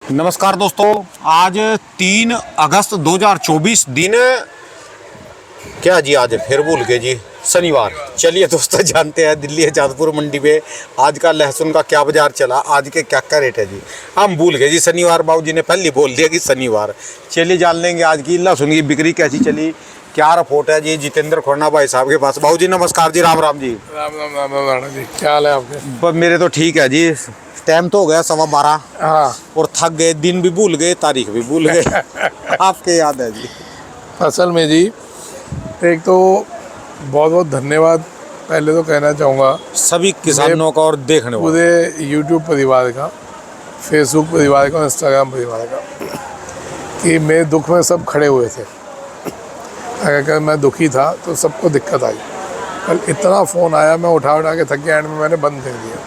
नमस्कार दोस्तों, आज 3 अगस्त 2024 दिन क्या जी, आज फिर भूल गए जी, शनिवार। चलिए दोस्तों, जानते हैं दिल्ली आजादपुर मंडी में आज का लहसुन का क्या बाजार चला, आज के क्या क्या रेट है जी। हम भूल गए जी शनिवार, बाबूजी ने पहले बोल दिया कि शनिवार। चलिए जान लेंगे आज की लहसुन की बिक्री कैसी चली, क्या रिपोर्ट है जी। जितेंद्र खोरना भाई साहब के पास। बाबूजी नमस्कार जी, राम राम जी। राम राम राम राम राणा जी, क्या हाल है आपके? मेरे तो ठीक है जी, टाइम तो हो गया 12:15। हाँ, और थक गए, दिन भी भूल गए, तारीख भी भूल गए। आपके याद है जी? असल में जी एक तो बहुत बहुत धन्यवाद पहले तो कहना चाहूँगा सभी किसानों का और देखने वालों पूरे यूट्यूब परिवार का, फेसबुक परिवार का, इंस्टाग्राम परिवार का, कि मेरे दुख में सब खड़े हुए थे। अगर मैं दुखी था तो सबको दिक्कत आई। कल इतना फ़ोन आया, मैं उठा के थक गया, एंड में मैंने बंद कर दिया।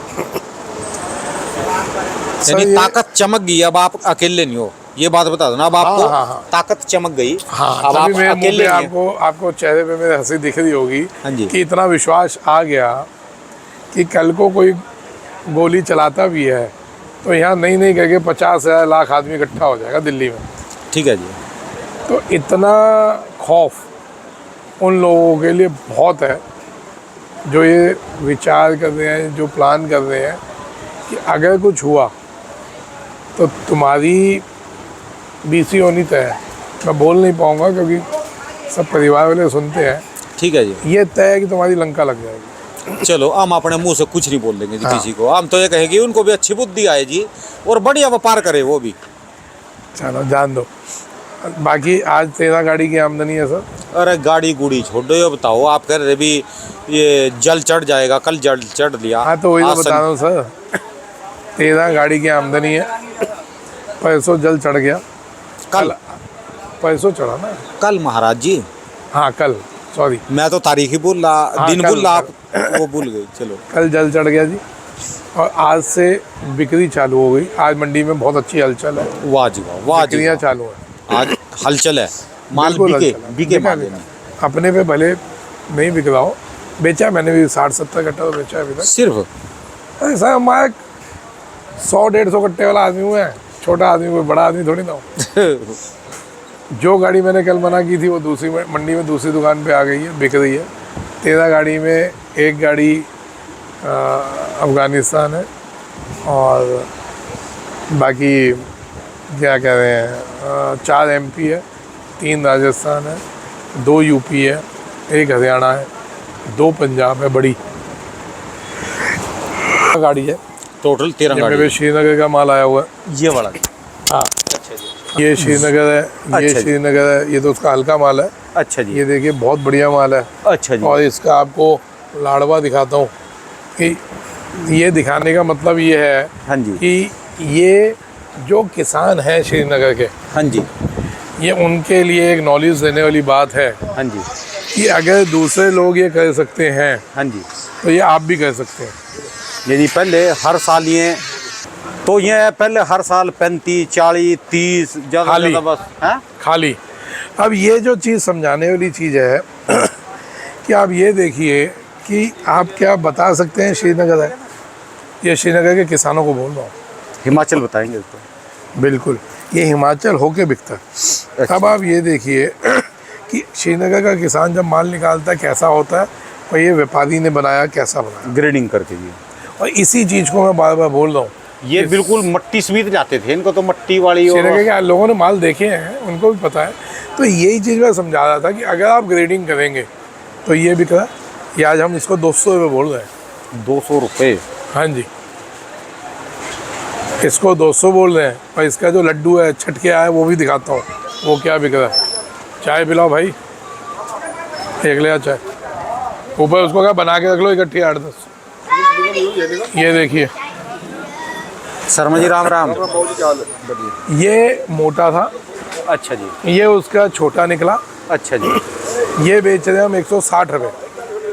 यानी सर, ताकत चमक गई, अब आप अकेले नहीं हो, ये बात बता दो ना। अब आपको हाँ। ताकत चमक गई। हाँ, अब आप तभी मेरे मुंह अकेले पे नहीं हैं। आपको चेहरे पे मेरे हंसी दिख रही होगी। हाँ जी। कि इतना विश्वास आ गया कि कल को कोई गोली चलाता भी है तो यहाँ नहीं करके 50,000 लाख आदमी इकट्ठा हो जाएगा दिल्ली में। ठीक है जी। तो इतना खौफ उन लोगों के लिए बहुत है जो ये विचार कर रहे हैं, जो प्लान कर रहे हैं कि अगर कुछ हुआ तो तुम्हारी बीसी होनी तय है। मैं बोल नहीं पाऊँगा क्योंकि सब परिवार वाले सुनते हैं। ठीक है जी। ये तय है कि तुम्हारी लंका लग जाएगी। चलो, हम अपने मुंह से कुछ नहीं बोल देंगे जी। हाँ। किसी को हम तो ये कहेंगे उनको भी अच्छी बुद्धि आए जी, और बढ़िया व्यापार करे वो भी। चलो जान दो। बाकी आज 13 गाड़ी की आमदनी है सर। अरे गाड़ी गुड़ी छोड़ो, ये बताओ, आप कह रहे भी ये जल चढ़ जाएगा, कल जल चढ़ लिया। हाँ, तो वही तो आज बता रहा हूँ सर। 13 गाड़ी की आमदनी है, पैसों जल चढ़ गया। कल पैसों चढ़ा ना? कल महाराज जी। हाँ कल, सॉरी, मैं तो तारीख ही भूल रहा, हाँ, दिन कल, भूल रहा, आप वो भूल गए। चलो, कल जल चढ़ गया जी। और आज से बिक्री चालू हो गई। आज मंडी में बहुत अच्छी हलचल है, वाह जी वाह, वाह जी बिक्रियाँ वाह। चालू है। आज हलचल है, माल बिल्कुल बिके हलचल है। बिके बिका, माल बिका। नहीं। अपने पे भले नहीं बिक रहा हो, बेचा मैंने भी 60-70 कट्टा तो बेचा है अभी तक। सिर्फ अरे सर, हमारे 100-150 कट्टे वाला आदमी हुए हैं, छोटा आदमी, कोई बड़ा आदमी थोड़ी ना हो। जो गाड़ी मैंने कल मना की थी वो दूसरी मंडी में दूसरी दुकान पे आ गई है, बिक रही है। 13 गाड़ी में एक गाड़ी अफ़गानिस्तान है, और बाकी क्या कह रहे हैं 4 MP है, 3 राजस्थान है, 2 UP है, 1 हरियाणा है, 2 पंजाब है। बड़ी गाड़ी है, टोटल 13 जिनमें गाड़ी। भी श्रीनगर का माल आया हुआ है। ये वाला। हाँ, अच्छा जी। ये श्रीनगर है, ये अच्छा जी। श्रीनगर है, ये तो उसका हल्का माल है। अच्छा जी। ये देखिए बहुत बढ़िया माल है। अच्छा जी। और इसका आपको लाड़वा दिखाता हूँ कि ये दिखाने का मतलब ये है हाँ जी। कि ये जो किसान हैं श्रीनगर के, हाँ जी। ये उनके लिए एक नॉलेज देने वाली बात है हाँ जी। कि अगर दूसरे लोग ये कर सकते हैं हाँ जी। तो ये आप भी कर सकते हैं। यदि पहले हर साल ये पहले हर साल 35, 40, 30 ज़्यादा खाली। ज़्यादा बस है। खाली। अब ये जो चीज़ समझाने वाली चीज़ है कि आप ये देखिए कि आप क्या बता सकते हैं श्रीनगर है, ये श्रीनगर के किसानों को बोल रहा हूँ। हिमाचल बताएंगे उसको। बिल्कुल, ये हिमाचल होके बिकता है। अच्छा। अब आप ये देखिए कि श्रीनगर का किसान जब माल निकालता है कैसा होता है, और ये व्यापारी ने बनाया कैसा बनाया। ग्रेडिंग करके जी। और इसी चीज़ को मैं बार बार बोल रहा हूँ। ये बिल्कुल मट्टी समेत जाते थे, इनको तो मट्टी वाली। और श्रीनगर के लोगों ने माल देखे हैं, उनको भी पता है। तो यही चीज़ मैं समझा रहा था कि अगर आप ग्रेडिंग करेंगे तो ये बिक रहा है। ये आज हम इसको 200 रुपये बोल रहे हैं। 200 रुपये? हाँ जी, इसको 200 बोल रहे हैं। और इसका जो लड्डू है, छटके आया, वो भी दिखाता हूँ वो क्या बिक रहा है। चाय पिलाओ भाई, एक ले आ चाय। ऊपर उसको क्या बना के रख लो इकट्ठी 8-10। ये देखिए, शर्मा जी राम राम। ये मोटा था। अच्छा जी। ये उसका छोटा निकला। अच्छा जी। ये बेच रहे हैं हम 160 रुपये।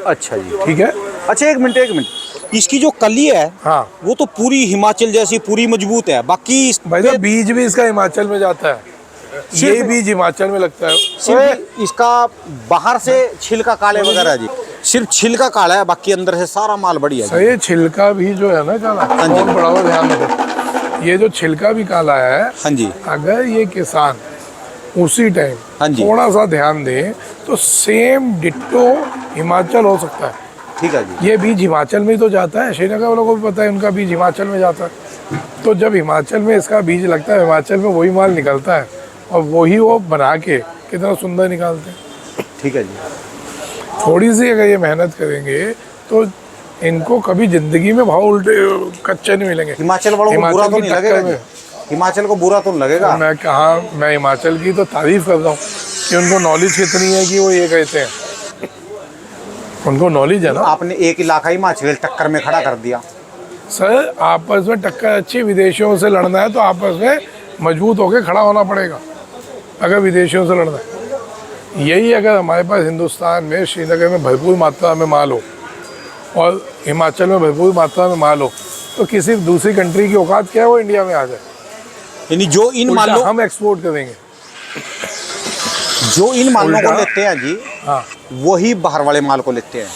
अच्छा जी। ठीक है। अच्छा, एक मिनट, इसकी जो कली है हाँ वो तो पूरी हिमाचल जैसी पूरी मजबूत है, बाकी भाई साहब, बीज भी इसका हिमाचल में जाता है। ये बीज हिमाचल में लगता है। सिर्फ इसका बाहर से छिलका काले वगैरह है जी, सिर्फ छिलका काला है, बाकी अंदर से सारा माल बढ़िया है। सही, छिलका भी जो है ना काला, बहुत बड़ा हुआ, ध्यान रखो। ये जो छिलका भी काला है, हाँ जी, अगर ये किसान उसी टाइम हाँ जी। थोड़ा सा ध्यान दे तो सेम डिट्टो हिमाचल हो सकता है। ठीक है जी। ये बीज हिमाचल में ही तो जाता है, श्रीनगर वालों को भी पता है उनका बीज हिमाचल में जाता है। तो जब हिमाचल में इसका बीज लगता है, हिमाचल में वही माल निकलता है और वही वो बना के कितना सुंदर निकालते हैं। ठीक है जी। थोड़ी सी अगर ये मेहनत करेंगे तो इनको कभी जिंदगी में भाव उल्टे कच्चे नहीं मिलेंगे। हिमाचल वालों को बुरा तो नहीं लगेगा जी? हिमाचल को बुरा तो नहीं लगेगा? मैं कहा, मैं हिमाचल की तो तारीफ कर रहा हूँ कि उनको नॉलेज कितनी है कि वो ये कहते हैं, उनको नॉलेज है ना। आपने एक इलाका हिमाचल टक्कर में खड़ा कर दिया। सर आपस में टक्कर अच्छी, विदेशियों से लड़ना है तो आपस में मजबूत होकर खड़ा होना पड़ेगा अगर विदेशियों से लड़ना है। यही अगर हमारे पास हिंदुस्तान में श्रीनगर में भरपूर मात्रा में माल हो और हिमाचल में भरपूर मात्रा में माल हो तो किसी दूसरी कंट्री की औकात क्या है वो इंडिया में आ जाए। यानी जो इन उल्टा मालों हम एक्सपोर्ट करेंगे। जो इन मालों को उल्टा। लेते हैं जी, हाँ वही बाहर वाले माल को लेते हैं।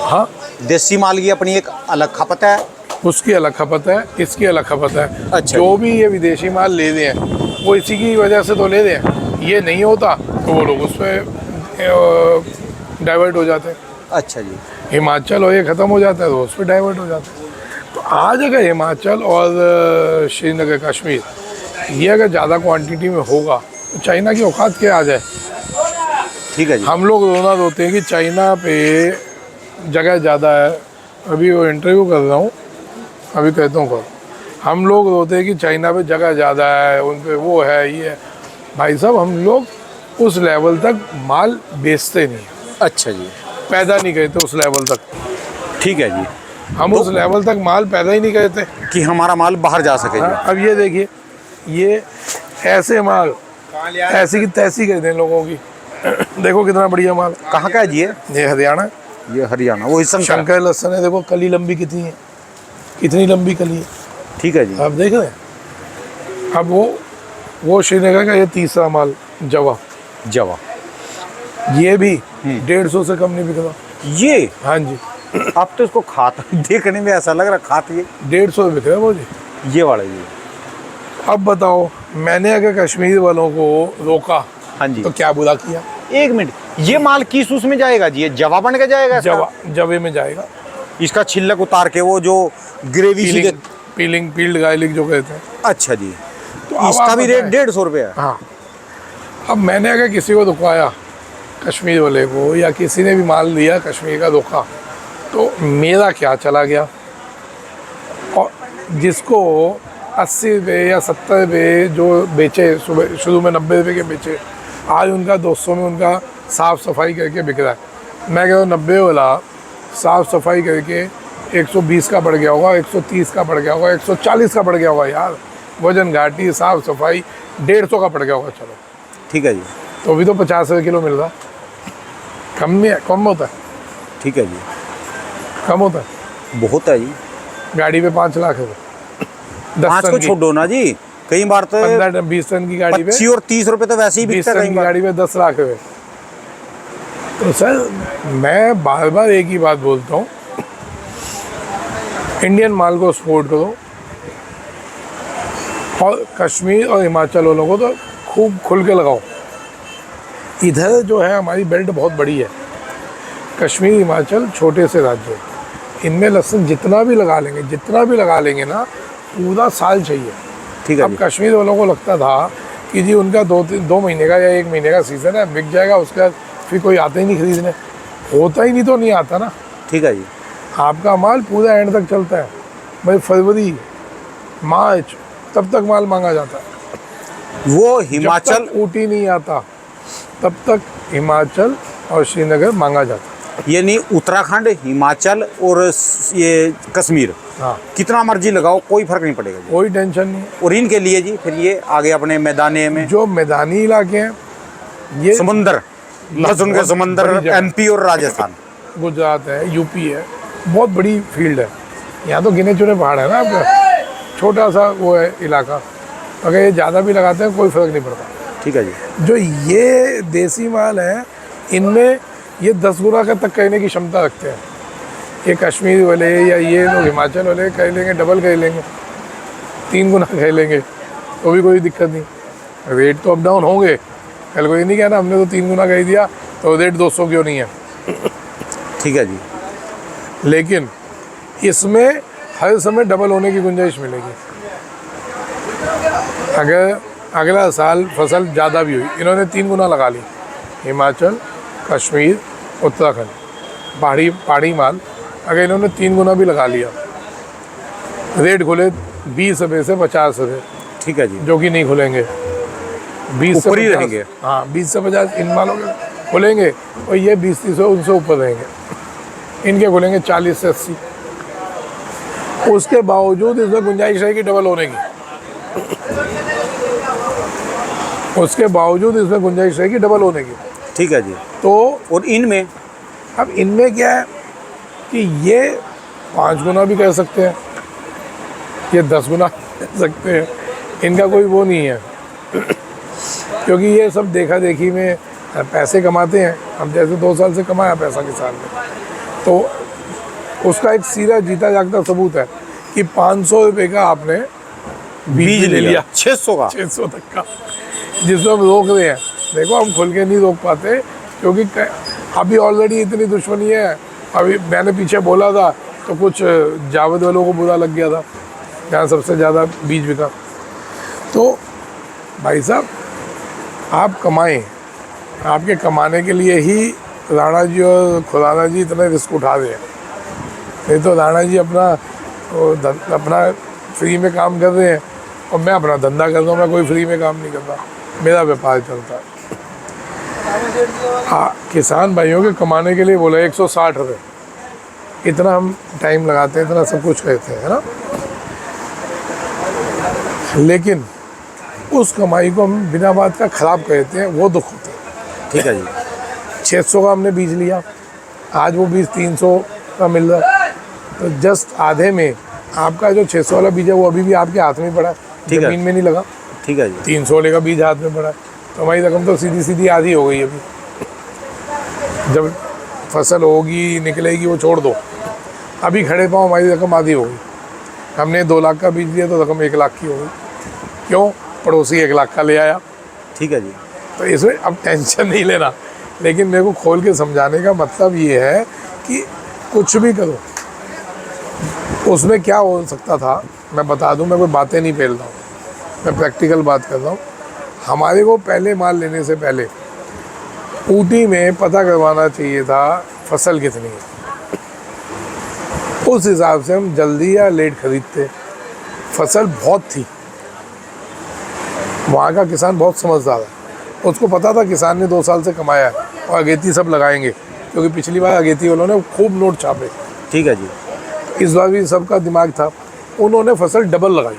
हाँ, देसी माल की अपनी एक अलग खपत है, उसकी अलग खपत है, इसकी अलग खपत है। अच्छा। जो भी ये विदेशी माल ले रहे हैं वो इसी की वजह से तो ले रहे हैं। ये नहीं होता तो वो लोग उस पर डाइवर्ट हो जाते हैं। अच्छा जी। हिमाचल और ये ख़त्म हो जाता है तो उस पर डाइवर्ट हो जाता है। तो आज अगर हिमाचल और श्रीनगर कश्मीर ये अगर ज़्यादा क्वांटिटी में होगा तो चाइना की औकात क्या आ जाए। ठीक है जी। हम लोग रोना रोते हैं कि चाइना पे जगह ज़्यादा है। अभी वो इंटरव्यू कर रहा हूँ, अभी कहता हूँ कल। हम लोग रोते हैं कि चाइना पे जगह ज़्यादा है, उन पे वो है, ये है। भाई साहब हम लोग उस लेवल तक माल बेचते नहीं हैं, अच्छा जी। पैदा नहीं करते उस लेवल तक। ठीक है जी। हम उस लेवल तक माल पैदा ही नहीं करते। कि हमारा माल बाहर जा सके हाँ, जी। अब ये देखिए, ये ऐसे माल ऐसी की तैसी कर दें लोगों की। देखो कितना बढ़िया माल। कहाँ का है जी ये हरियाणा, ये हरियाणा, वही शंकर। शंकर लहसन है। देखो कली लंबी कितनी है, कितनी लंबी कली है। ठीक है जी। आप देख रहे हैं। अब वो श्रीनगर का ये तीसरा माल जवा, जवा, ये भी 150 से कम नहीं बिक रहा। ये हाँ जी, अब तो इसको खाता देखने में ऐसा लग रहा खाते ये 150 बिक रहा है वो जी। ये वाला जी। अब बताओ, मैंने अगर कश्मीर वालों को रोका हाँ जी। तो क्या बुरा किया। एक मिनट, ये माल किस उसमें जाएगा जी? ये जवा बन के जाएगा इसका? जवे में जाएगा। इसका छिलक उतार के वो जो ग्रेवी सी पीलिंग पील्ड गार्लिक जो कहते हैं। अच्छा जी। तो अब इसका आप भी रेट बताएं। 150 रुपये है। हाँ, अब मैंने अगर किसी को रुकवाया, कश्मीर वाले को, या किसी ने भी माल लिया कश्मीर का रोका, तो मेरा क्या चला गया। और जिसको 80 रुपये या 70 रुपये जो बेचे, सुबह शुरू में 90 रुपये के बेचे, आज उनका 200 में उनका साफ़ सफाई करके बिक रहा है। मैं कह रहा हूँ 90 वाला साफ़ सफाई करके 120 का बढ़ गया होगा, 130 का बढ़ गया होगा, 140 का बढ़ गया होगा यार। वजन घाटी, साफ़ सफाई 150 का पड़ गया होगा। चलो ठीक है जी। तो अभी तो 50 रुपये किलो मिल रहा है। कम नहीं है, कम होता है, ठीक है जी। कम होता है। बहुत है जी। गाड़ी पे 5 लाख है, 10 5 टन को की, छोड़ दो ना जी। कई बार तो 15-20 टन की गाड़ी पे 25 और 30 रुपए तो वैसे ही 20 बिकता है टन कई की बार। गाड़ी पे 10 लाख है। तो सर मैं बार बार एक ही बात बोलता हूँ, इंडियन माल को सपोर्ट करो और कश्मीर और हिमाचल वालों को तो खूब खुल के लगाओ। इधर जो है हमारी बेल्ट बहुत बड़ी है, कश्मीर हिमाचल छोटे से राज्य हैं। इनमें लहसुन जितना भी लगा लेंगे ना, पूरा साल चाहिए। ठीक है अब जी। कश्मीर वालों को लगता था कि जी उनका 2 महीने का या 1 महीने का सीज़न है, बिक जाएगा, उसके बाद फिर कोई आता ही नहीं खरीदने। होता ही नहीं तो नहीं आता ना। ठीक है जी। आपका माल पूरा एंड तक चलता है भाई, फरवरी मार्च तब तक माल मांगा जाता है। वो हिमाचल, ऊटी नहीं आता तब तक हिमाचल और श्रीनगर मांगा जाता है। यानी उत्तराखंड, हिमाचल और ये कश्मीर, हाँ, कितना मर्जी लगाओ कोई फर्क नहीं पड़ेगा जी। कोई टेंशन नहीं है। और इनके लिए जी फिर ये आगे अपने मैदाने में जो मैदानी इलाके हैं, ये समंदर, लहसुन के बहुत समंदर, बड़ी जगह। MP और राजस्थान, गुजरात है, यूपी है, बहुत बड़ी फील्ड है। यहाँ तो गिने चुने पहाड़ है ना आपका, छोटा सा वो है इलाका। अगर ये ज़्यादा भी लगाते हैं कोई फ़र्क नहीं पड़ता। ठीक है जी। जो ये देसी माल है, इनमें ये 10 गुना का तक कहने की क्षमता रखते हैं। ये कश्मीर वाले या ये लोग हिमाचल वाले कह लेंगे, डबल कह लेंगे। 3 गुना खेलेंगे तो भी कोई दिक्कत नहीं, रेट तो अप डाउन होंगे। कल को ये नहीं कहना हमने तो 3 गुना कह दिया तो रेट 200 क्यों नहीं है। ठीक है जी। लेकिन इसमें हर समय डबल होने की गुंजाइश मिलेगी। अगर अगला साल फसल ज़्यादा भी हुई, इन्होंने 3 गुना लगा ली, हिमाचल, कश्मीर, उत्तराखंड, पहाड़ी माल, अगर इन्होंने 3 गुना भी लगा लिया, रेट खुले 20 रुपये से 50 रुपये, ठीक है जी। जो कि नहीं खुलेंगे, 20 से ऊपर ही 50 रहेंगे। हाँ 20 से 50 इन मालों के खुलेंगे और ये 20-30 उनसे ऊपर रहेंगे, इनके खुलेंगे 40 से 80। उसके बावजूद इसमें गुंजाइश रहेगी डबल होने की, उसके बावजूद इसमें गुंजाइश रहेगी डबल होने की। ठीक है जी। तो और इनमें अब इनमें क्या है कि ये 5 गुना भी कह सकते हैं, ये 10 गुना कह सकते हैं, इनका कोई वो नहीं है क्योंकि ये सब देखा देखी में पैसे कमाते हैं। हम जैसे 2 साल से कमाया पैसा किसान ने, तो उसका एक सीधा जीता जागता सबूत है कि 500 रुपये का आपने बीज ले लिया, 600 का, 600 तक का, जिसमें हम रोक रहे हैं। देखो हम खुल के नहीं रोक पाते क्योंकि अभी ऑलरेडी इतनी दुश्मनी है। अभी मैंने पीछे बोला था तो कुछ जावेद वालों को बुरा लग गया था, जहाँ सबसे ज़्यादा बीज बिका। तो भाई साहब आप कमाएं, आपके कमाने के लिए ही राणा जी और खुराना जी इतने रिस्क उठा रहे हैं। नहीं तो राणा जी अपना फ्री में काम कर रहे हैं और मैं अपना धंधा कर रहा हूँ, मैं कोई फ्री में काम नहीं करता, मेरा व्यापार चलता है। हाँ, किसान भाइयों के कमाने के लिए बोला 160 रुपये, इतना हम टाइम लगाते हैं, इतना सब कुछ कहते हैं, है ना। लेकिन उस कमाई को हम बिना बात का ख़राब कहते हैं, वो दुख होता है। ठीक है जी। 600 का हमने बीज लिया, आज वो बीज 300 का मिल रहा है, तो जस्ट आधे में आपका जो 600 वाला बीज है वो अभी भी आपके हाथ में पड़ा है, ठीक है। जमीन में नहीं लगा। ठीक है जी। 300 वाले का बीज हाथ में पड़ा है, तो हमारी रकम तो सीधी सीधी आधी हो गई। अभी जब फसल होगी निकलेगी वो छोड़ दो, अभी खड़े पाँव हमारी रकम आधी हो गई। हमने 2 लाख का बीज लिया तो रकम 1 लाख की हो गई। क्यों? पड़ोसी 1 लाख का ले आया। ठीक है जी। तो इसमें अब टेंशन नहीं लेना, लेकिन मेरे को खोल के समझाने का मतलब ये है कि कुछ भी करो, उसमें क्या हो सकता था मैं बता दूं। मैं कोई बातें नहीं फैल रहा हूँ, मैं प्रैक्टिकल बात कर रहा हूँ। हमारे को पहले माल लेने से पहले ऊटी में पता करवाना चाहिए था फसल कितनी है, उस हिसाब से हम जल्दी या लेट खरीदते। फसल बहुत थी, वहाँ का किसान बहुत समझदार है, उसको पता था किसान ने 2 साल से कमाया है और अगेती सब लगाएंगे, क्योंकि पिछली बार अगेती वालों ने खूब नोट छापे। ठीक है जी। इस बार भी सबका दिमाग था, उन्होंने फसल डबल लगाई।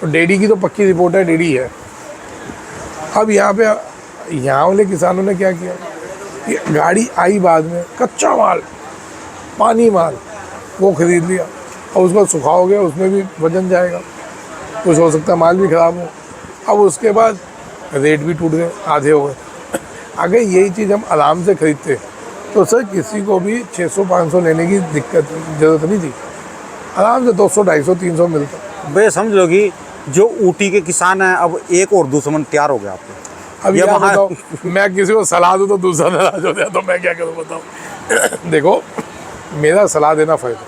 तो डेडी की तो पक्की रिपोर्ट है, डेडी है। अब यहाँ वाले किसानों ने क्या किया कि गाड़ी आई बाद में, कच्चा माल, पानी माल, वो खरीद लिया और उसको सुखाओगे उसमें भी वजन जाएगा, कुछ हो सकता है माल भी ख़राब हो। अब उसके बाद रेट भी टूट गए, आधे हो गए। अगर यही चीज़ हम आराम से खरीदते तो सर किसी को भी 600-500 लेने की ज़रूरत नहीं थी, आराम से 200, 250, 300 मिलता। भाई समझ लो कि जो ऊटी के किसान हैं अब एक और दुश्मन तैयार हो गया आपको। अब ये क्या वहाँ- बताओ, मैं किसी को सलाह दूँ तो दूसरा नाराज हो जाए, तो मैं क्या करूँ बताओ। देखो मेरा सलाह देना फ़ायदा,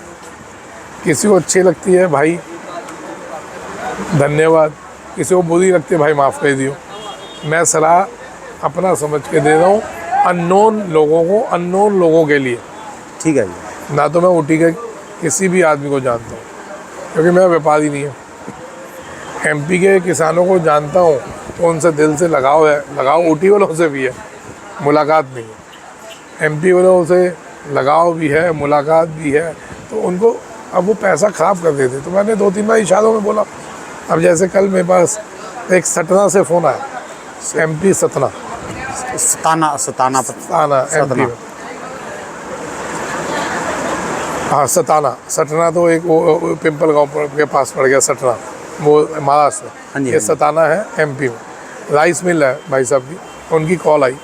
किसी को अच्छी लगती है भाई धन्यवाद, किसी को बुरी लगती है भाई माफ़ कर दियो। मैं सलाह अपना समझ के दे रहा हूँ, अननोन लोगों को, अननोन लोगों के लिए। ठीक है जी। ना तो मैं ऊटी के किसी भी आदमी को जानता हूँ, क्योंकि मेरा व्यापारी नहीं है। एमपी के किसानों को जानता हूँ तो उनसे दिल से लगाव है, लगाव ऊटी वालों से भी है, मुलाकात नहीं है। एमपी वालों से लगाव भी है, मुलाकात भी है, तो उनको अब वो पैसा ख़राब कर देते। तो मैंने 2-3 बार इशारों में बोला। अब जैसे कल मेरे पास एक सतना से फ़ोन आया, एमपी सतना एमपी में, हाँ सतना तो एक वो पिंपल गांव के पास पड़ गया सतना, वो महाराष्ट्र। हाँ जी, ये सताना है एमपी में, राइस मिल है भाई साहब की। उनकी कॉल आई,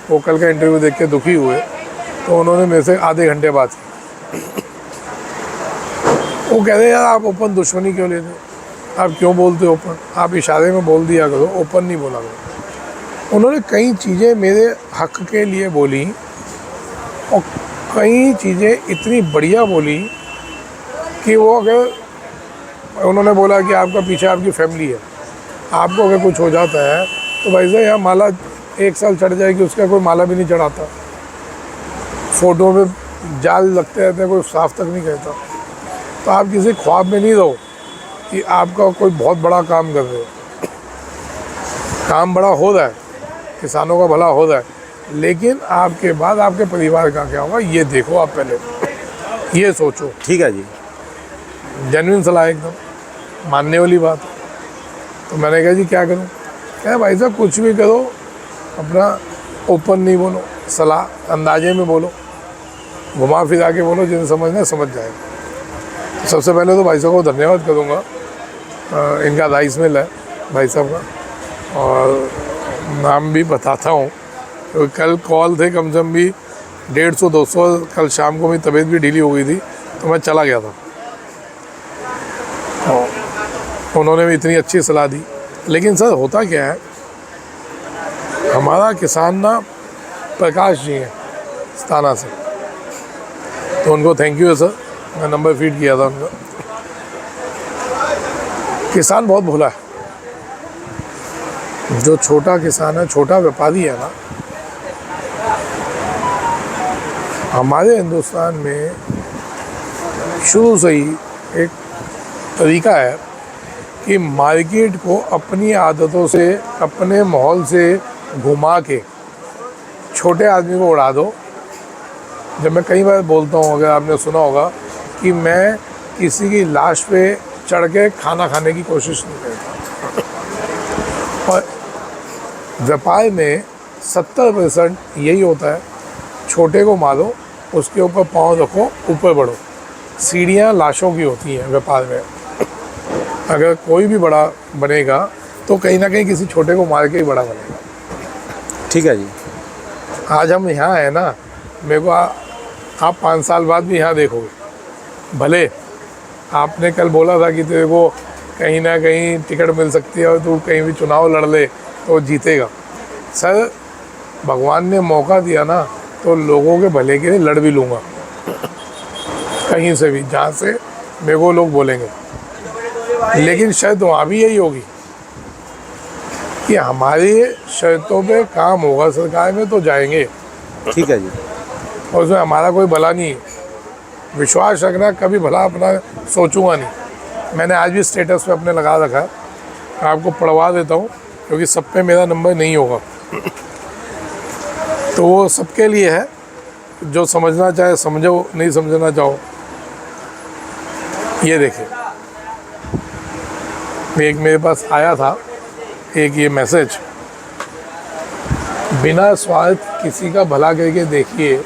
वो कल का इंटरव्यू देख के दुखी हुए, तो उन्होंने मेरे से आधे घंटे बात की। वो कह रहे यार आप ओपन दुश्मनी क्यों लेते, आप क्यों बोलते हो ओपन? आप इशारे में बोल दिया करो, ओपन नहीं बोला करो। उन्होंने कई चीज़ें मेरे हक के लिए बोली और कई चीज़ें इतनी बढ़िया बोली कि वो अगर उन्होंने बोला कि आपका पीछे आपकी फैमिली है, आपको अगर कुछ हो जाता है तो भाई साहब यहाँ माला 1 साल चढ़ जाएगी, उसका कोई माला भी नहीं चढ़ाता। फ़ोटो में जाल लगते रहते हैं, कोई साफ तक नहीं कहता। तो आप किसी ख्वाब में नहीं रहो कि आपका कोई बहुत बड़ा काम कर रहे हो। काम बड़ा हो रहा है, किसानों का भला हो रहा है, लेकिन आपके बाद आपके परिवार का क्या होगा ये देखो। आप पहले ये सोचो। ठीक है जी। जेन्युइन सलाह एकदम मानने वाली बात। तो मैंने कहा जी क्या करूं? क्या भाई साहब कुछ भी करो, अपना ओपन नहीं बोलो, सलाह अंदाजे में बोलो, घुमा फिरा के बोलो, जिन्हें समझना है समझ जाएगा। तो सबसे पहले तो भाई साहब को धन्यवाद करूँगा। इनका राइस मिल है भाई साहब का, और नाम भी बताता हूँ। तो कल कॉल थे कम से कम भी 150-200। कल शाम को मेरी तबीयत भी ढीली हो गई थी तो मैं चला गया था। उन्होंने भी इतनी अच्छी सलाह दी। लेकिन सर होता क्या है, हमारा किसान ना प्रकाश जी हैं सताना से, तो उनको थैंक यू है सर। मैं नंबर फीड किया था उनका। किसान बहुत भोला है। जो छोटा किसान है, छोटा व्यापारी है ना, हमारे हिंदुस्तान में शुरू से ही एक तरीका है कि मार्केट को अपनी आदतों से, अपने माहौल से घुमा के छोटे आदमी को उड़ा दो। जब मैं कई बार बोलता हूँ, अगर आपने सुना होगा, कि मैं किसी की लाश पे चढ़ के खाना खाने की कोशिश नहीं करता। और व्यापार में 70% यही होता है, छोटे को मारो, उसके ऊपर पाँव रखो, ऊपर बढ़ो। सीढ़ियाँ लाशों की होती हैं व्यापार में। अगर कोई भी बड़ा बनेगा तो कहीं ना कहीं किसी छोटे को मार के ही बड़ा बनेगा। ठीक है जी। आज हम यहाँ हैं ना, मेरे को आप 5 साल बाद भी यहाँ देखोगे। भले आपने कल बोला था कि तेरे को कहीं ना कहीं टिकट मिल सकती है और तू कहीं भी चुनाव लड़ ले तो जीतेगा। सर भगवान ने मौका दिया ना, तो लोगों के भले के लिए लड़ भी लूँगा, कहीं से भी, जहाँ से मेरे को लोग बोलेंगे। लेकिन शर्त वहाँ भी यही होगी कि हमारी शर्तों पे काम होगा, सरकार में तो जाएंगे। ठीक है जी। और उसमें हमारा कोई भला नहीं है। विश्वास रखना, कभी भला अपना सोचूंगा नहीं। मैंने आज भी स्टेटस पे अपने लगा रखा है, आपको पढ़वा देता हूँ, क्योंकि सब पे मेरा नंबर नहीं होगा। तो वो सबके लिए है, जो समझना चाहे समझो, नहीं समझना चाहो। ये देखिए, एक मेरे पास आया था एक ये मैसेज, बिना स्वार्थ किसी का भला करके देखिए,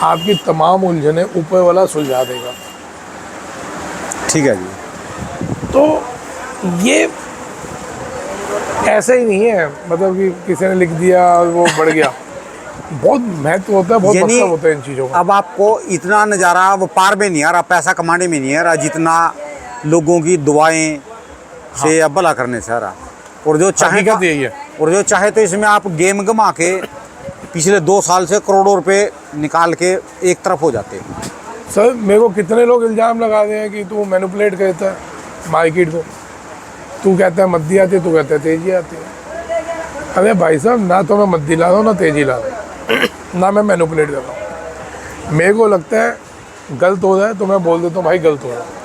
आपकी तमाम उलझनें ऊपर वाला सुलझा देगा। ठीक है जी। तो ये ऐसे ही नहीं है, मतलब कि किसी ने लिख दिया और वो बढ़ गया। बहुत महत्व होता है, बहुत मतलब होता है इन चीज़ों का। अब आपको इतना नज़ारा वो पार में नहीं आ रहा, पैसा कमाने में नहीं आ रहा, जितना लोगों की दुआएं से अब भला करने से आ रहा। और जो चाहे हकीकत यही है। और जो चाहे तो इसमें आप गेम गमा के पिछले 2 साल से करोड़ों रुपए निकाल के एक तरफ हो जाते हैं। सर मेरे को कितने लोग इल्ज़ाम लगा रहे हैं कि तू मैनिपुलेट करता है मार्केट को, तू कहता है मद्दी आती है, तू कहता है तेज़ी आती है। अरे भाई साहब, ना तो मैं मद्दी ला रहा हूँ, ना तेज़ी ला रहा हूँ, ना मैं मैनिपुलेट कर रहा हूँ। मेरे को लगता है गलत हो रहा है तो मैं बोल देता हूँ भाई गलत हो रहा है।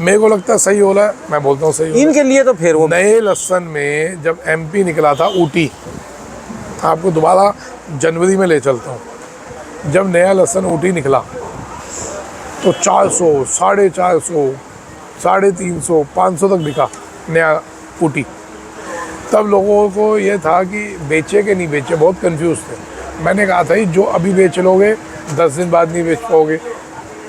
मेरे को लगता है सही हो रहा है, मैं बोलता हूँ सही हो रहा है। इनके लिए तो फिर वो नए लहसन में जब MP निकला था ऊटी, आपको दोबारा जनवरी में ले चलता हूँ। जब नया लहसन ऊटी निकला तो 400, 450, 350, 500 तक बिका नया ऊटी। तब लोगों को ये था कि बेचे कि नहीं बेचे, बहुत कंफ्यूज थे। मैंने कहा था जो अभी बेच लोगे 10 दिन बाद नहीं बेच पाओगे,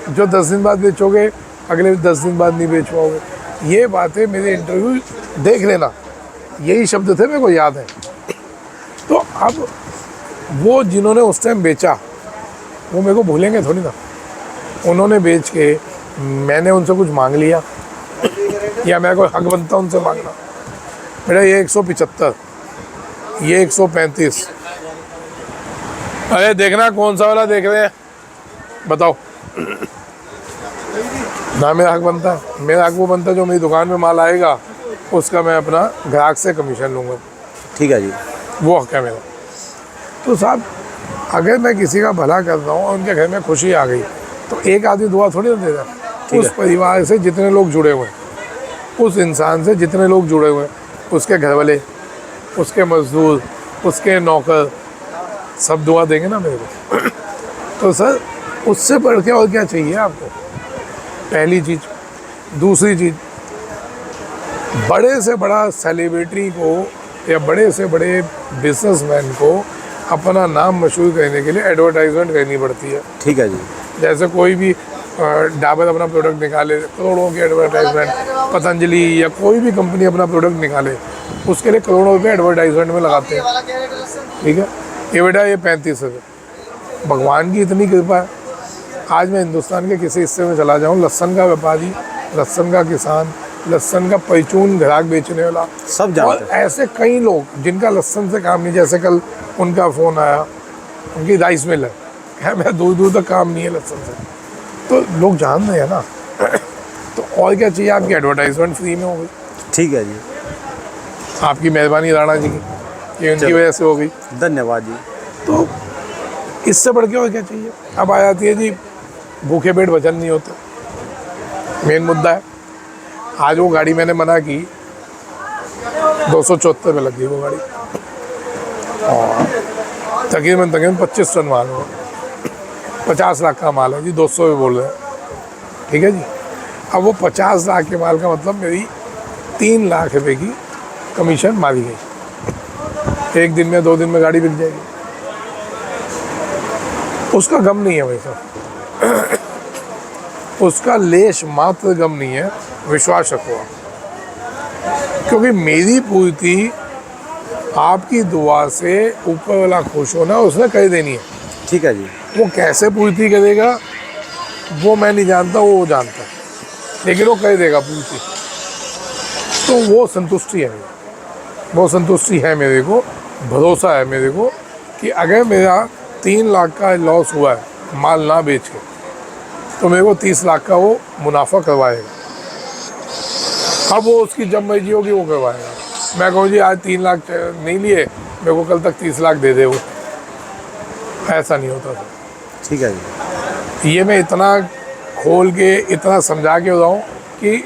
जो 10 दिन बाद बेचोगे अगले 10 दिन बाद नहीं बेच पाओगे। ये बातें मेरे इंटरव्यू देख लेना, यही शब्द थे, मेरे को याद है। तो अब वो जिन्होंने उस टाइम बेचा वो मेरे को भूलेंगे थोड़ी ना। उन्होंने बेच के मैंने उनसे कुछ मांग लिया, या मेरे को हक बनता उनसे मांगना। बेटा ये 175, ये 135। अरे देखना कौन सा वाला देख रहे हैं, बताओ। ना मेरा हक बनता है, मेरा हक वो बनता है जो मेरी दुकान में माल आएगा उसका मैं अपना ग्राहक से कमीशन लूँगा, ठीक है जी। वो हक है मेरा। तो साहब अगर मैं किसी का भला कर रहा हूँ और उनके घर में खुशी आ गई तो एक आदमी दुआ थोड़ी ना देगा। उस परिवार से जितने लोग जुड़े हुए हैं, उस इंसान से जितने लोग जुड़े हुए हैं, उसके घर वाले, उसके मजदूर, उसके नौकर, सब दुआ देंगे ना मेरे को। तो सर उससे बढ़ के और क्या चाहिए आपको, पहली चीज़। दूसरी चीज़, बड़े से बड़ा सेलिब्रिटी को या बड़े से बड़े बिजनेसमैन को अपना नाम मशहूर करने के लिए एडवर्टाइजमेंट करनी पड़ती है, ठीक है जी। जैसे कोई भी डाबर अपना प्रोडक्ट निकाले, करोड़ों की एडवर्टाइजमेंट, पतंजलि या कोई भी कंपनी अपना प्रोडक्ट निकाले, उसके लिए करोड़ों रुपये एडवर्टाइजमेंट में लगाते हैं, ठीक है। ये बेटा ये 35 रुपये, भगवान की इतनी कृपा है, आज मैं हिंदुस्तान के किसी हिस्से में चला जाऊँ, लहसन का व्यापारी, लहसन का किसान, लहसन का परचून ग्राहक बेचने वाला, सब जानते और ऐसे कई लोग जिनका लहसन से काम नहीं। जैसे कल उनका फ़ोन आया, उनकी राइस मिल है, मैं दूर दूर तक काम नहीं है लहसन से, तो लोग जान रहे हैं ना। तो और क्या चाहिए, आपकी एडवर्टाइजमेंट फ्री में हो गई, ठीक है जी। आपकी मेहरबानी राणा जी की, ये उनकी वजह से हो गई, धन्यवाद जी। तो इससे बढ़ के और क्या चाहिए। अब आ जाती है जी भूखे पेट वजन नहीं होते, मेन मुद्दा है। आज वो गाड़ी मैंने मना की, 274 में लग गई वो गाड़ी, और तकरीबन 25 टन माल हुआ, 50 लाख का माल है जी, 200 में बोल रहे हैं, ठीक है जी। अब वो 50 लाख के माल का मतलब मेरी 3 लाख रुपए की कमीशन मारी गई। एक दिन में 2 दिन में गाड़ी बिक जाएगी, उसका गम नहीं है भाई साहब, उसका लेश मात्र गम नहीं है, विश्वास रखो आप। क्योंकि मेरी पूर्ति आपकी दुआ से ऊपर वाला खुश होना उसने कर देनी है, ठीक है जी। वो कैसे पूर्ति करेगा वो मैं नहीं जानता, वो जानता है, लेकिन वो कर देगा पूर्ति। तो वो संतुष्टि है मेरी, वो संतुष्टि है मेरे को, भरोसा है मेरे को कि अगर मेरा 3 लाख का लॉस हुआ है माल ना बेच के, तो मेरे को 30 लाख का वो मुनाफा करवाएगा। अब वो उसकी जब मर्जी होगी वो करवाएगा। मैं कहूँ जी आज 3 लाख नहीं लिए, मेरे को कल तक 30 लाख दे दे, वो ऐसा नहीं होता था, ठीक है जी। ये मैं इतना खोल के इतना समझा के बताऊँ कि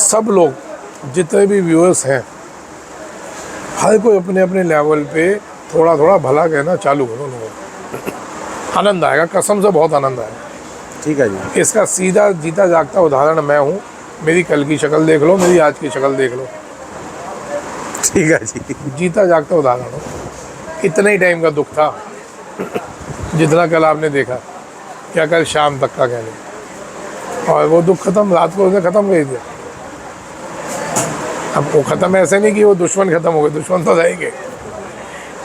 सब लोग जितने भी व्यूअर्स हैं, हर कोई अपने अपने लेवल पे थोड़ा थोड़ा भला कहना चालू करो लोगों को, आनंद आएगा, कसम से बहुत आनंद आएगा, ठीक है जी। इसका सीधा जीता जागता उदाहरण मैं हूँ। मेरी कल की शक्ल देख लो, मेरी आज की शक्ल देख लो, ठीक है जी। जीता जागता उदाहरण हो। इतना ही टाइम का दुख था जितना कल आपने देखा, क्या कल शाम तक का कह लो, और वो दुख खत्म रात को उसने ख़त्म कर दिया। अब वो ख़त्म ऐसे नहीं कि वो दुश्मन ख़त्म हो गए, दुश्मन तो रहेंगे,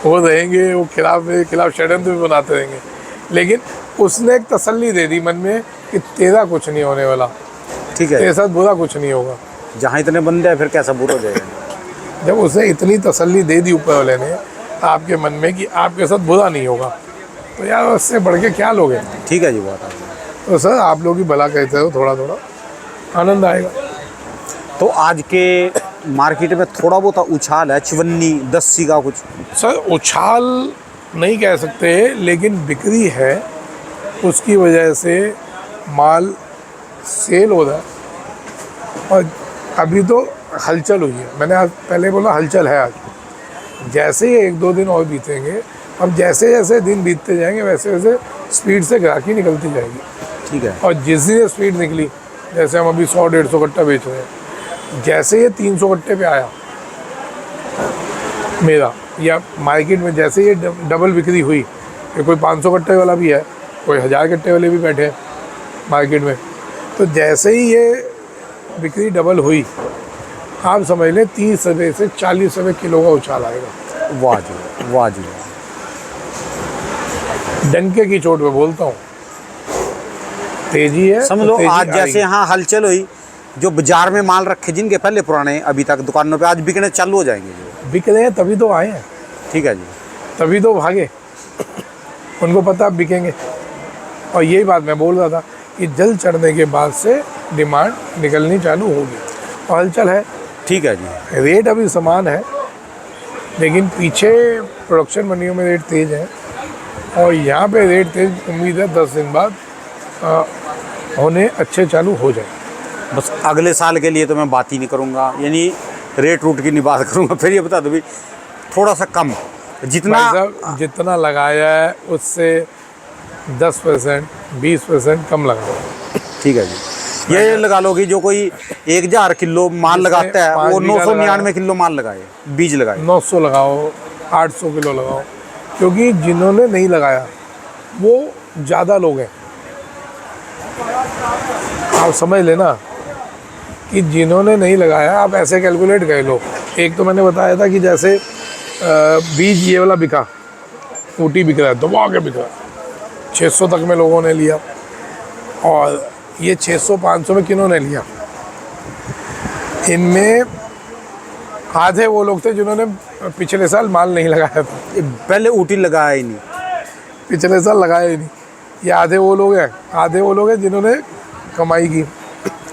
वो रहेंगे, वो खिलाफ षड्यंत्र भी बनाते रहेंगे, लेकिन उसने एक तसल्ली दे दी मन में कि तेरा कुछ नहीं होने वाला, ठीक है। तेरे साथ बुरा कुछ नहीं होगा। जहाँ इतने बंदे हैं फिर कैसा बुरा हो जाएगा। जब उसने इतनी तसल्ली दे दी ऊपर वाले ने आपके मन में कि आपके साथ बुरा नहीं होगा, तो यार उससे बढ़ के क्या लोगे। ठीक है जी, बहुत आनंद। तो सर आप लोग ही भला कहते हो, थोड़ा थोड़ा आनंद आएगा। तो आज के मार्केट में थोड़ा बहुत उछाल है, 54-80 का कुछ। सर उछाल नहीं कह सकते, लेकिन बिक्री है, उसकी वजह से माल सेल हो रहा है, और अभी तो हलचल हुई है। मैंने आज पहले बोला हलचल है आज, जैसे ही 1-2 दिन और बीतेंगे, अब जैसे जैसे दिन बीतते जाएंगे वैसे वैसे स्पीड से ग्राहकी निकलती जाएगी, ठीक है। और जिस दिन स्पीड निकली, जैसे हम अभी 100-150 कट्टा बेच रहे हैं, जैसे ये 300 कट्टे पे आया मेरा, या मार्केट में जैसे ये डबल बिक्री हुई, कि कोई 500 कट्टे वाला भी है, कोई 1000 कट्टे वाले भी बैठे हैं मार्केट में, तो जैसे ही ये बिक्री डबल हुई, आप समझ लें 30 रुपये से 40 रुपये किलो का उछाल आएगा। वाह जी, वाह जी। डंके की चोट पे बोलता हूँ, तेजी है, समझ लो तेजी आज जैसे आएगी। यहाँ हलचल हुई, जो बाजार में माल रखे जिनके पहले पुराने अभी तक दुकानों पे आज बिकने चालू हो जाएंगे जो। बिक रहे हैं तभी तो आए हैं, ठीक है जी। तभी तो भागे, उनको पता अब बिकेंगे। और यही बात मैं बोल रहा था कि जल चढ़ने के बाद से डिमांड निकलनी चालू होगी और हलचल है। ठीक है जी। रेट अभी समान है, लेकिन पीछे प्रोडक्शन मंडियों में रेट तेज़ है और यहाँ पे रेट तेज़ उम्मीद है 10 दिन बाद होने अच्छे चालू हो जाए। बस अगले साल के लिए तो मैं बात ही नहीं करूँगा, यानी रेट रूट की नहीं बात करूँगा। फिर ये बता दो भी थोड़ा सा कम, जितना भाई साहब जितना लगाया है उससे 10% 20% कम लगाओ। ठीक है जी। ये लगा लो कि जो कोई 1000 किलो माल लगाता है वो 999 किलो माल लगाए, बीज लगाए। 900 लगाओ, 800 किलो लगाओ, क्योंकि जिन्होंने नहीं लगाया वो ज़्यादा लोग हैं। आप समझ लेना कि जिन्होंने नहीं लगाया, आप ऐसे कैलकुलेट कर लो। एक तो मैंने बताया था कि जैसे बीज ये वाला बिका, ऊटी बिक रहा है, दबा के बिक रहा है, 600 तक में लोगों ने लिया। और ये 600-500 में किन्होंने लिया? इनमें आधे वो लोग थे जिन्होंने पिछले साल माल नहीं लगाया था, पहले ऊटी लगाया ही नहीं, पिछले साल लगाया ही नहीं। ये आधे वो लोग हैं जिन्होंने कमाई की।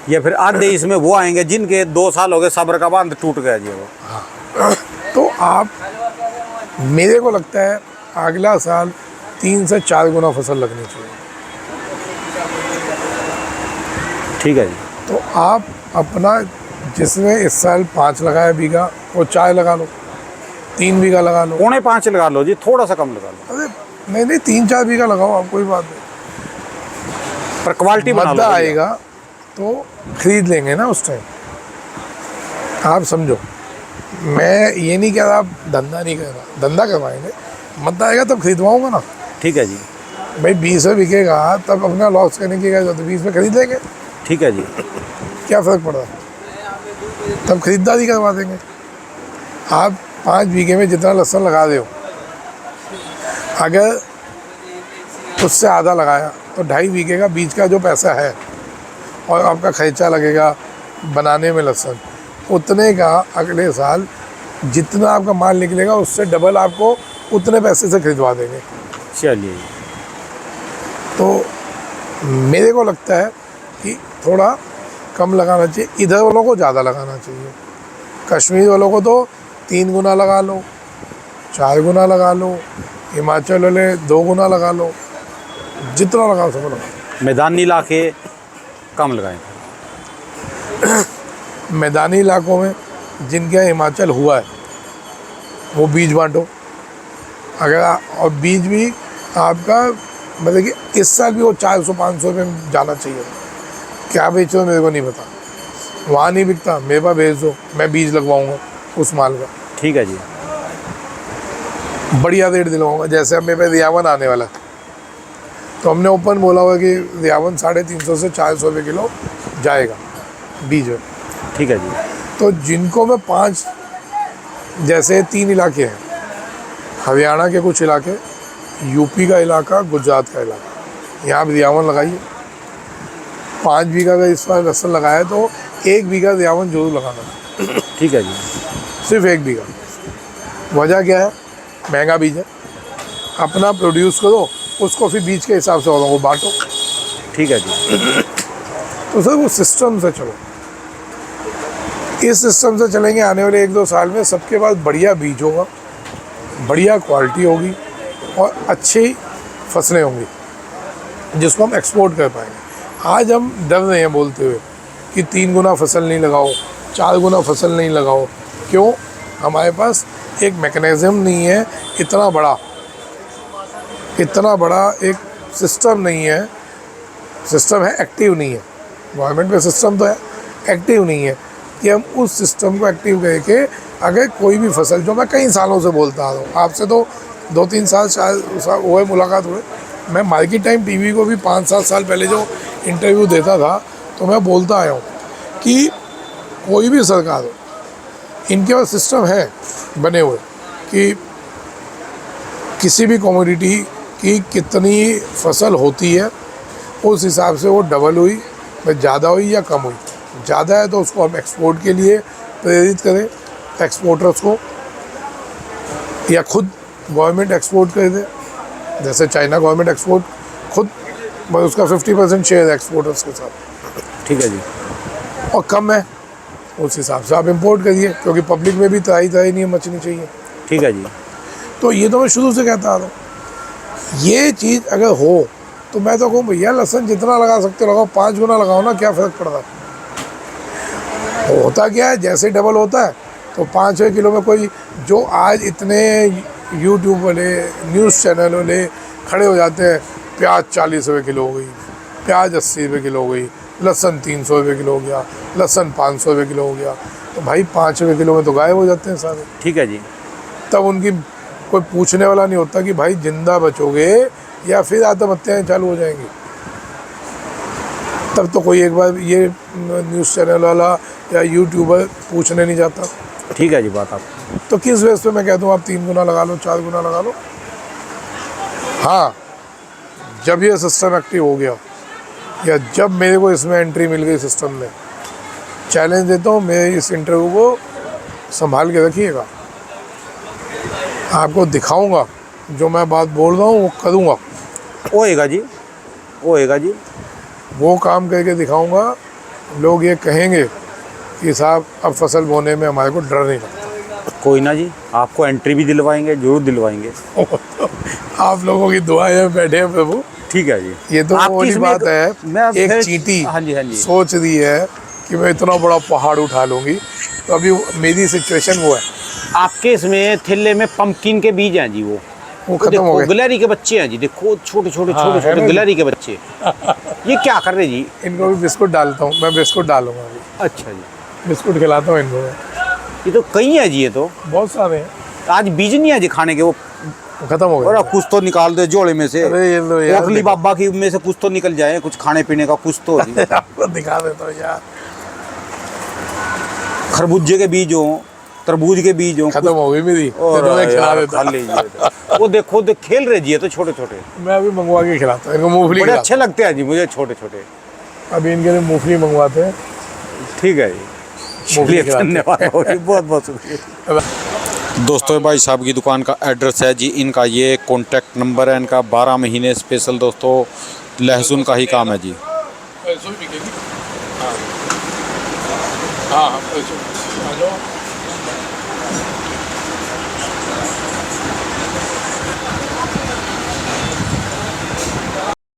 या फिर आधे इसमें वो आएंगे जिनके 2 साल हो गए, सब्र का बांध टूट गया जी वो। तो आप, मेरे को लगता है अगला साल 3 से 4 गुना फसल लगनी चाहिए। ठीक है जी। तो आप अपना, जिसने इस साल 5 लगाया बीघा, वो 4 लगा लो, 3 बीघा लगा लो। 4.5 लगा लो जी, थोड़ा सा कम लगा लो। अरे नहीं 3-4 बीघा लगाओ आप, कोई बात नहीं। पर क्वालिटी बना लो। मद्दा आएगा तो खरीद लेंगे ना उस टाइम। आप समझो, मैं ये नहीं कह रहा आप धंधा नहीं कर रहा, धंधा करवाएंगे, मद्दा आएगा तब खरीदवाऊंगा ना। ठीक है जी। भाई 20 में बिकेगा तब अपना लॉस करने की क्या, तो 20 में खरीद लेंगे, ठीक है जी। क्या फ़र्क पड़ रहा है, तब खरीदारी करवा देंगे। आप 5 बीघे में जितना लहसुन लगा रहे हो, अगर उससे आधा लगाया तो 2.5 बीघे का बीज का जो पैसा है और आपका खर्चा लगेगा बनाने में लहसुन, उतने का अगले साल जितना आपका माल निकलेगा उससे डबल आपको उतने पैसे से खरीदवा देंगे। चलिए। तो मेरे को लगता है कि थोड़ा कम लगाना चाहिए, इधर वालों को ज़्यादा लगाना चाहिए। कश्मीर वालों को तो 3 गुना लगा लो, 4 गुना लगा लो, हिमाचल वाले 2 गुना लगा लो, जितना लगाओ सब लगाओ। मैदानी इलाके कम लगाएं। मैदानी इलाकों में जिनके यहाँ हिमाचल हुआ है वो बीज बांटो। अगर और बीज भी आपका मतलब कि इस साल भी वो 400-500 में जाना चाहिए। क्या बेचो मेरे को नहीं पता, वहाँ नहीं बिकता, मेरे पास भेज दो, मैं बीज लगवाऊंगा उस माल का। ठीक है जी। बढ़िया रेट दिलवाऊंगा। जैसे अब मेरे पे रियावन आने वाला है, तो हमने ओपन बोला हुआ कि रियावन 350 से 400 रुपये किलो जाएगा बीज में। ठीक है जी। तो जिनको मैं 5, जैसे 3 इलाके हैं, हरियाणा के कुछ इलाके, यूपी का इलाका, गुजरात का इलाका, यहाँ रियावन लगाइए। 5 बीघा का इस बार लहसुन लगाया है तो 1 बीघा रियावन जरूर लगाना। ठीक है जी। सिर्फ 1 बीघा। वजह क्या है? महंगा बीज है, अपना प्रोड्यूस करो, उसको फिर बीज के हिसाब से औरों को बांटो। ठीक है जी। तो सर वो सिस्टम से चलो, इस सिस्टम से चलेंगे। आने वाले 1-2 साल में सबके पास बढ़िया बीज होगा, बढ़िया क्वालिटी होगी और अच्छी फसलें होंगी जिसको हम एक्सपोर्ट कर पाएंगे। आज हम डर रहे हैं बोलते हुए कि 3 गुना फसल नहीं लगाओ, 4 गुना फसल नहीं लगाओ। क्यों? हमारे पास एक मैकेनिज़्म नहीं है, इतना बड़ा एक सिस्टम नहीं है। सिस्टम है, एक्टिव नहीं है। गवर्नमेंट में सिस्टम तो है, एक्टिव नहीं है कि हम उस सिस्टम को एक्टिव करके अगर कोई भी फसल, जो मैं कई सालों से बोलता आ रहा हूँ, आपसे तो 2-3 साल शायद हुए मुलाकात हुए, मैं मार्केट टाइम टीवी को भी 5-7 साल पहले जो इंटरव्यू देता था तो मैं बोलता आया हूँ कि कोई भी सरकार हो, इनके पास सिस्टम है बने हुए कि किसी भी कमोडिटी की कितनी फसल होती है, उस हिसाब से वो डबल हुई, ज़्यादा हुई या कम हुई, ज़्यादा है तो उसको हम एक्सपोर्ट के लिए प्रेरित करें, एक्सपोर्टर्स को, या खुद गवर्नमेंट एक्सपोर्ट कर दे, जैसे चाइना गवर्नमेंट एक्सपोर्ट खुद, बस उसका 50% शेयर है एक्सपोर्टर्स के साथ, ठीक है जी। और कम है उस हिसाब से आप इंपोर्ट करिए, क्योंकि पब्लिक में भी तराई नहीं मचनी चाहिए। ठीक है जी। तो ये तो मैं शुरू से कहता आ रहा हूँ, ये चीज़ अगर हो तो मैं तो कहूँ भैया लहसुन जितना लगा सकते हो लगाओ, 5 गुना लगाओ ना, क्या फ़र्क पड़ रहा है। तो होता क्या है, जैसे डबल होता है तो 5-6 किलो में कोई, जो आज इतने यूट्यूब वाले न्यूज़ चैनल वाले खड़े हो जाते हैं, प्याज 40 रुपये किलो हो गई, प्याज 80 रुपये किलो हो गई, लहसुन 300 रुपये किलो हो गया, लहसुन 500 रुपये किलो हो गया, तो भाई 5 रुपये किलो में तो गायब हो जाते हैं सारे। ठीक है जी। तब उनकी कोई पूछने वाला नहीं होता कि भाई जिंदा बचोगे या फिर आत्महत्याएं चालू हो जाएंगी। तब तो कोई एक बार ये न्यूज़ चैनल वाला या यूट्यूबर पूछने नहीं जाता। ठीक है जी बात आप। तो किस बेस पे मैं कहता हूँ आप 3 गुना लगा लो, 4 गुना लगा लो। हाँ, जब ये सिस्टम एक्टिव हो गया या जब मेरे को इसमें एंट्री मिल गई सिस्टम में, चैलेंज देता हूँ, मेरे इस इंटरव्यू को संभाल के रखिएगा। आपको दिखाऊंगा, जो मैं बात बोल रहा हूँ वो करूँगा, होएगा जी, होएगा जी। वो काम करके दिखाऊंगा। लोग ये कहेंगे कि साहब अब फसल बोने में हमारे को डर नहीं लगता। कोई ना जी, आपको एंट्री भी दिलवाएंगे, जरूर दिलवाएंगे। आप लोगों की दुआएं में बैठे हैं प्रभु। ठीक है जी। ये तो आपकी वही इसमें बात है, एक फिर- चींटी हाँ जी, हाँ जी। सोच रही है कि मैं इतना बड़ा पहाड़ उठा लूंगी, तो अभी मेरी सिचुएशन वो है। आपके इसमें थैले में पंपकिन के बीज हैं जी, वो खत्म हो देखो गए। गिलहरी के बच्चे हैं जी, देखो छोटे छोटे हाँ, छोटे है छोटे ना जी? गिलहरी के बच्चे। ये क्या कर रहे जी? इनको भी बिस्कुट डालता हूँ, मैं बिस्कुट डालूंगा अभी, अच्छा जी। बिस्कुट खिलाता हूँ इनको मैं। ये तो कई है जी, ये तो बहुत सारे हैं, आज बीज नहीं है जी खाने के, वो खत्म हो और गए। कुछ तो निकाल दे जोड़े में से। अरे ये लो यार, कोटली देखो। बाबा की में से कुछ तो निकल जाए, कुछ खाने पीने का कुछ तो जी। आपको दिखा देता हूँ यार, खरबूजे के बीज हो, तरबूज के बीज हो, खत्म हो गई मेरी, और तो मैं खिला यार देता। खा लीजिए। वो देखो खेल रहे जी, ये तो छोटे छोटे मैं अभी मंगवा के खिलाता हूँ इनको, मूंगफली बड़े खिलाता अच्छे लगते हैं जी मुझे, छोटे छोटे। हूँ। अभी इनके लिए मूंगफली मंगवाते हैं। ठीक है जी, मूंगफली चलिए खिलाते हैं। धन्यवाद, बहुत बहुत शुक्रिया। दोस्तों भाई साहब की दुकान का एड्रेस है जी, इनका ये कॉन्टैक्ट नंबर है इनका। 12 महीने स्पेशल दोस्तों लहसुन का ही काम है जी। हाँ,